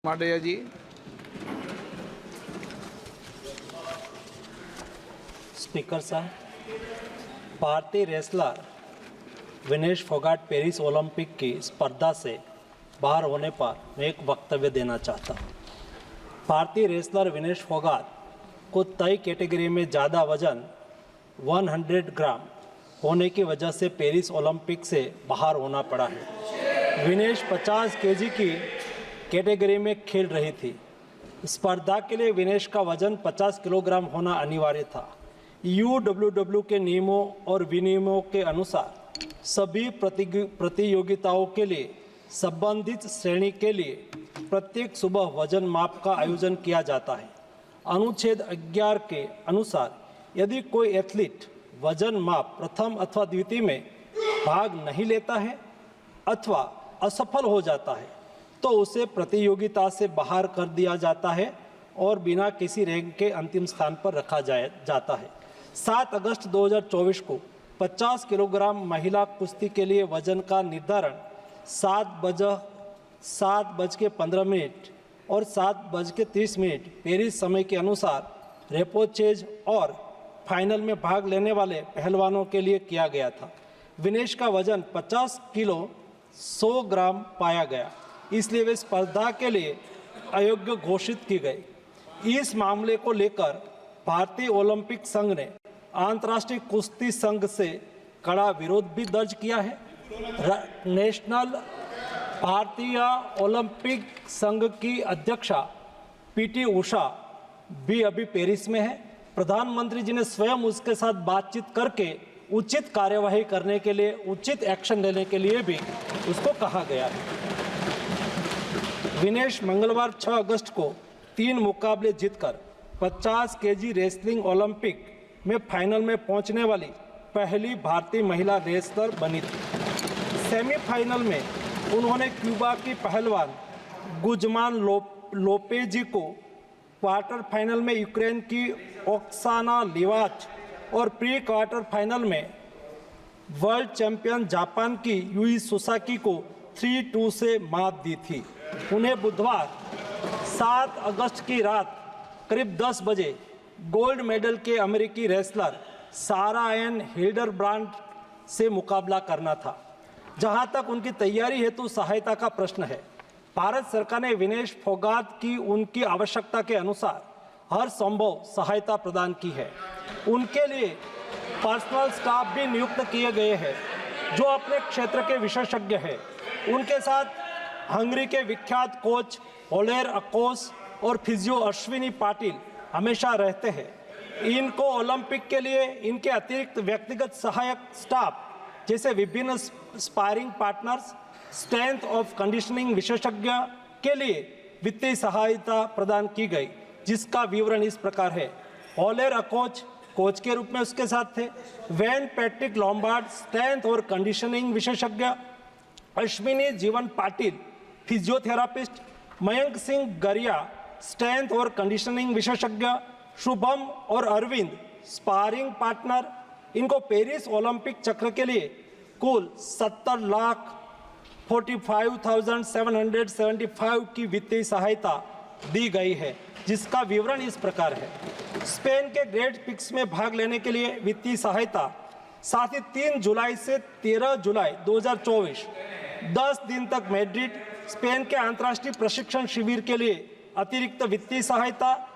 माडैया जी। Speaker साहब, भारतीय wrestler Vinesh Phogat Paris Olympic की स्पर्धा से बाहर होने पर मैं एक वक्तव्य देना चाहता हूँ। भारतीय रेसलर विनेश फोगाट को तय कैटेगरी में ज़्यादा वजन 100 ग्राम होने की वजह से पेरिस ओलंपिक से बाहर होना पड़ा है। विनेश 50 केजी की कैटेगरी में खेल रही थी। स्पर्धा के लिए विनेश का वजन 50 किलोग्राम होना अनिवार्य था। यूडब्ल्यूडब्ल्यू के नियमों और विनियमों के अनुसार सभी प्रतियोगिताओं के लिए संबंधित श्रेणी के लिए प्रत्येक सुबह वजन माप का आयोजन किया जाता है। अनुच्छेद 11 के अनुसार यदि कोई एथलीट वजन माप प्रथम अथवा द्वितीय में भाग नहीं लेता है अथवा असफल हो जाता है तो उसे प्रतियोगिता से बाहर कर दिया जाता है और बिना किसी रैंक के अंतिम स्थान पर रखा जाता है। 7 अगस्त 2024 को 50 किलोग्राम महिला कुश्ती के लिए वजन का निर्धारण 7:15 और 7:30 पेरिस समय के अनुसार रेपोचेज और फाइनल में भाग लेने वाले पहलवानों के लिए किया गया था। विनेश का वजन 50 किलो 100 ग्राम पाया गया, इसलिए वे स्पर्धा के लिए अयोग्य घोषित की गई। इस मामले को लेकर भारतीय ओलंपिक संघ ने अंतर्राष्ट्रीय कुश्ती संघ से कड़ा विरोध भी दर्ज किया है। नेशनल भारतीय ओलंपिक संघ की अध्यक्षा पीटी उषा भी अभी पेरिस में है। प्रधानमंत्री जी ने स्वयं उसके साथ बातचीत करके उचित कार्यवाही करने के लिए, उचित एक्शन लेने के लिए भी उसको कहा गया है। विनेश मंगलवार 6 अगस्त को 3 मुकाबले जीतकर 50 केजी रेसलिंग ओलंपिक में फाइनल में पहुंचने वाली पहली भारतीय महिला रेसलर बनी थी। सेमीफाइनल में उन्होंने क्यूबा की पहलवान गुजमान लोपेजी को, क्वार्टर फाइनल में यूक्रेन की ओक्साना लिवाच और प्री क्वार्टर फाइनल में वर्ल्ड चैंपियन जापान की यूई सुसाकी को 3-2 से मात दी थी। उन्हें बुधवार 7 अगस्त की रात करीब 10 बजे गोल्ड मेडल के अमेरिकी रेसलर सारा एन हिल्डरब्रांड से मुकाबला करना था। जहां तक उनकी तैयारी हेतु सहायता का प्रश्न है, भारत सरकार ने विनेश फोगाट की उनकी आवश्यकता के अनुसार हर संभव सहायता प्रदान की है। उनके लिए पर्सनल स्टाफ भी नियुक्त किए गए हैं जो अपने क्षेत्र के विशेषज्ञ हैं। उनके साथ हंगरी के विख्यात कोच ओलेर अकोस और फिजियो अश्विनी पाटिल हमेशा रहते हैं। इनको ओलंपिक के लिए इनके अतिरिक्त व्यक्तिगत सहायक स्टाफ जैसे विभिन्न sparring partners, strength of conditioning विशेषज्ञ के लिए वित्तीय सहायता प्रदान की गई, जिसका विवरण इस प्रकार है। ओलेर अकोच कोच के रूप में उसके साथ थे, वैन पैट्रिक लॉम्बार्ड स्ट्रेंथ और कंडीशनिंग विशेषज्ञ, अश्विनी जीवन पाटिल फिजियोथेरापिस्ट, मयंक सिंह गरिया स्ट्रेंथ और कंडीशनिंग विशेषज्ञ, शुभम और अरविंद स्पारिंग पार्टनर। इनको पेरिस ओलंपिक चक्र के लिए कुल 70,45,775 की वित्तीय सहायता दी गई है, जिसका विवरण इस प्रकार है। स्पेन के ग्रेट पिक्स में भाग लेने के लिए वित्तीय सहायता, साथ ही 3 जुलाई से 13 जुलाई 2024 10 दिन तक मैड्रिड, स्पेन के अंतर्राष्ट्रीय प्रशिक्षण शिविर के लिए अतिरिक्त वित्तीय सहायता,